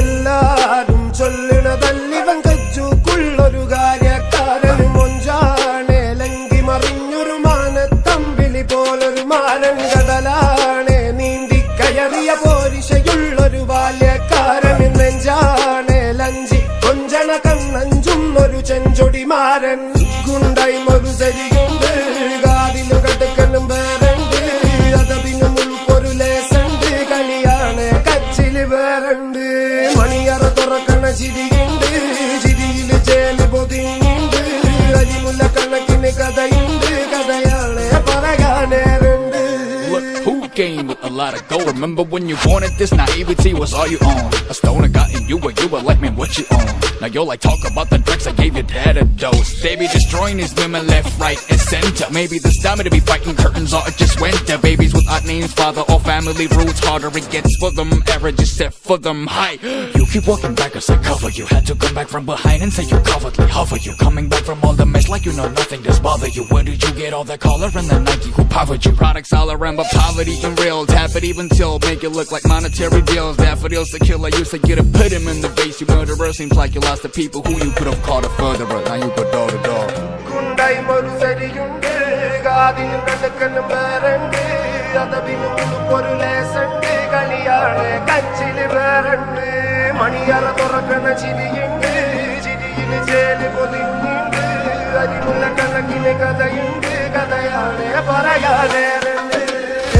എല്ലാരും ചൊല്ലണതല്ലിവൻ കജ്ജുക്കുള്ളൊരു കാര്യക്കാരൻ മൊഞ്ചാണ് ലങ്കി മറിഞ്ഞൊരു മാനത്തമ്പിളി പോലൊരു മാരൻ കടലാണ് നീന്തിക്കയറിയ പോരിശയുള്ളൊരു ബാല്യക്കാരൻ നെഞ്ചാണ് ലഞ്ചി കൊഞ്ചണ കണ്ണഞ്ചുന്നൊരു ചെഞ്ചൊടിമാരൻ ഗുണ്ടായി ഒരു ശരിയുണ്ട് കാതിലും കടുക്കലും വേറുണ്ട് അതതിനും ഉൾക്കൊരു ലേസുണ്ട് കളിയാണ് കച്ചില് വേറുണ്ട് മണിയറ തുറക്കണ ചിരിയുണ്ട് ചിരിയില് ചേല് പൊതിഞ്ഞുണ്ട് അരിമുല്ല കണക്കിന് കഥയുണ്ട് കഥയാണ് പറയാനേറുണ്ട്. Who came with a lot of gold? Remember when you wanted this, naivety was all you own. A stoner got in you were like, man, what you own? Now you're like, talk about the drugs I gave your dad a dose. They be destroying these women left, right, and center. Maybe this time to be fighting curtains or it just winter. Babies with odd names, father or family roots. Harder it gets for them, average is set for them high. You keep walking back as I cover you. Had to come back from behind and say you cowardly hover you. Coming back from all the mess like you know nothing does bother you. Where did you get all that collar and the Nike who powered you? Products all around but poverty and real. Tap it even till make it look like monetary deals. Daffodils the killer used to get a put him in the face. You murderer seems like you lost the people who you could have called a furtherer. Now you go door to door. ഗുണ്ടായി ഒരു ശരിയുണ്ട് കാതിലും കടുക്കലും വേറുണ്ട് അതതിനും ഉൾക്കൊരു ലേസുണ്ട് കളിയാണ് കച്ചില് വേറുണ്ട് മണിയറ തുറക്കണ ചിരിയുണ്ട് ചിരിയില് ചേല് പൊതിഞ്ഞുണ്ട് അരിമുല്ല കണക്കിന് കഥയുണ്ട് കഥയാണ് പറയാനേറുണ്ട്.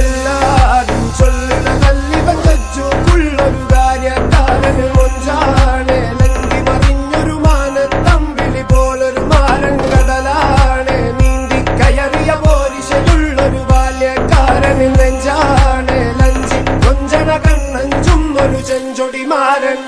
എല്ലാരും ചൊല്ലണതല്ലിവൻ കജ്ജുക്കുള്ളൊരു കാര്യക്കാരൻ മൊഞ്ചാണ് ലങ്കി മറിഞ്ഞൊരു മാനത്തമ്പിളി പോലൊരു മാരൻ കടലാണ് നീന്തിക്കയറിയ പോരിശയുള്ളൊരു ബാല്യക്കാരൻ നെഞ്ചാണ് ലഞ്ചി കൊഞ്ചണ കണ്ണഞ്ചും ഒരു ചെഞ്ചൊടിമാരൻ